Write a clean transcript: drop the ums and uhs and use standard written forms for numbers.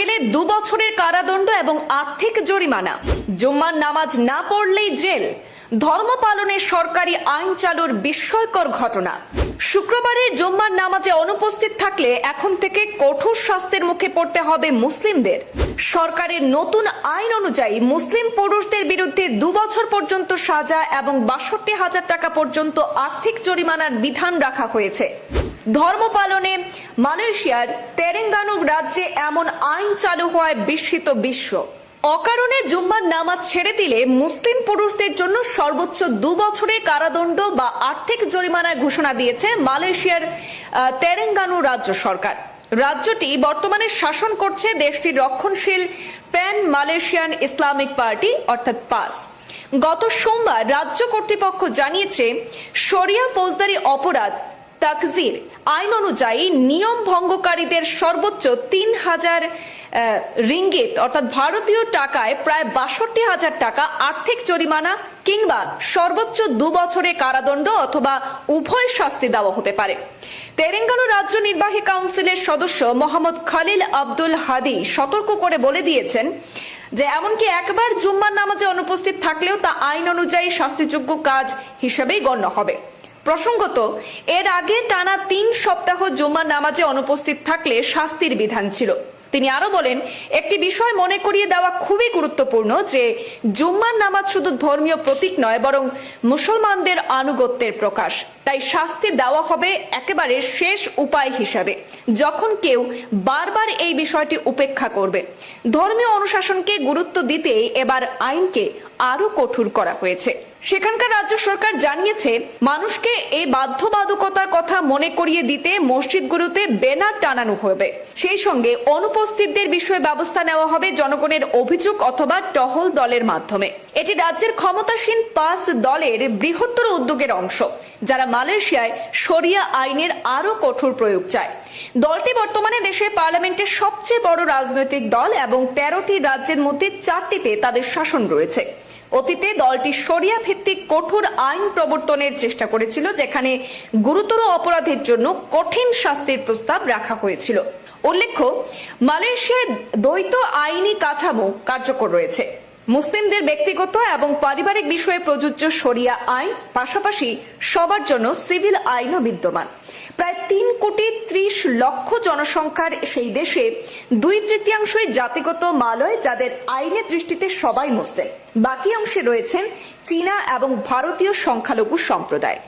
গেলে 2 বছরের কারাদণ্ড এবং আর্থিক জরিমানা। জুম্মার নামাজ না পড়লেই জেল। ধর্ম পালনে সরকারি আইন চালুর বিস্ময়কর ঘটনা। শুক্রবারের জুম্মার নামাজে অনুপস্থিত থাকলে এখন থেকে কঠোর শাস্তির মুখে পড়তে হবে মুসলিমদের। সরকারের নতুন আইন অনুযায়ী মুসলিম পুরুষদের বিরুদ্ধে 2 বছর পর্যন্ত সাজা এবং 62,000 টাকা পর্যন্ত আর্থিক জরিমানার বিধান রাখা হয়েছে। ধর্ম পালনে মালয়েশিয়ার তেরেঙ্গানু রাজ্যে এমন আইন চালু হওয়ায় বিস্মিত বিশ্ব। অকারণে জুম্মার নামাজ ছেড়ে দিলে মুসলিম পুরুষদের জন্য সর্বোচ্চ 2 বছরের কারাদণ্ড বা আর্থিক জরিমানার ঘোষণা দিয়েছে মালয়েশিয়ার তেরেঙ্গানু রাজ্য সরকার। রাজ্যটি বর্তমানে শাসন করছে দেশটির রক্ষণশীল প্যান মালয়েশিয়ান ইসলামিক পার্টি অর্থাৎ পাস। গত সোমবার রাজ্য কর্তৃপক্ষ জানিয়েছে শরিয়া ফৌজদারি অপরাধ তাকজির আইন অনুযায়ী নিয়ম ভঙ্গকারীদের সর্বোচ্চ 3,000 রিঙ্গিত অর্থাৎ ভারতীয় টাকায় প্রায় 62,000 টাকা আর্থিক জরিমানা কিংবা সর্বোচ্চ 2 বছরের কারাদণ্ড অথবা উভয় শাস্তি দেওয়া হতে পারে। তেরেঙ্গানু রাজ্য নির্বাহী কাউন্সিলের সদস্য মোহাম্মদ খালিল আব্দুল হাদি সতর্ক করে বলে দিয়েছেন যে এমনকি একবার জুম্মার নামাজে অনুপস্থিত থাকলেও তা আইন অনুযায়ী শাস্তিযোগ্য কাজ হিসেবেই গণ্য হবে। প্রসঙ্গত, এর আগে টানা 3 সপ্তাহ জুম্মার নামাজে অনুপস্থিত থাকলে শাস্তির বিধান ছিল। তিনি আরো বলেন, একটি বিষয় মনে করিয়ে দেওয়া খুবই গুরুত্বপূর্ণ যে জুম্মার নামাজ শুধু ধর্মীয় প্রতীক নয় বরং মুসলমানদের আনুগত্যের প্রকাশ। তাই শাস্তি দেওয়া হবে একেবারে শেষ উপায় হিসাবে, যখন কেউ বারবার এই বিষয়টি উপেক্ষা করবে। ধর্মীয় অনুশাসনকে গুরুত্ব দিতে এবার আইনকে আরো কঠোর করা হয়েছে। সেখানকার রাজ্য সরকার জানিয়েছে মানুষকে এই বাধ্যবাধকতার কথা মনে করিয়ে দিতে মসজিদগুলোতে ব্যানার টানানো হবে। সেই সঙ্গে অনুপস্থিতদের বিষয়ে ব্যবস্থা নেওয়া হবে জনগণের অভিযোগ অথবা টহল দলের মাধ্যমে। এটি রাজ্যের ক্ষমতাসীন পাস দলের বৃহত্তর উদ্যোগের অংশ, যারা মালয়েশিয়ায় শরিয়া আইনের আরো কঠোর প্রয়োগ চায়। দলটি বর্তমানে দেশের পার্লামেন্টের সবচেয়ে বড় রাজনৈতিক দল এবং 13টি রাজ্যের মধ্যে 4টিতে তাদের শাসন রয়েছে। অতীতে দলটি শরিয়া ভিত্তিক কঠোর আইন প্রবর্তনের চেষ্টা করেছিল, যেখানে গুরুতর অপরাধের জন্য কঠিন শাস্তির প্রস্তাব রাখা হয়েছিল। উল্লেখ্য, মালয়েশিয়ায় দ্বৈত আইনি কাঠামো কার্যকর রয়েছে। মুসলিমদের ব্যক্তিগত এবং পারিবারিক বিষয়ে প্রযোজ্য শরিয়া আইন, পাশাপাশি সবার জন্য সিভিল আইনও বিদ্যমান। প্রায় 3,30,00,000 জনসংখ্যার সেই দেশে 2/3 জাতিগত মালয়, যাদের আইনের দৃষ্টিতে সবাই মুসলিম। বাকি অংশে রয়েছেন চীনা এবং ভারতীয় সংখ্যালঘু সম্প্রদায়।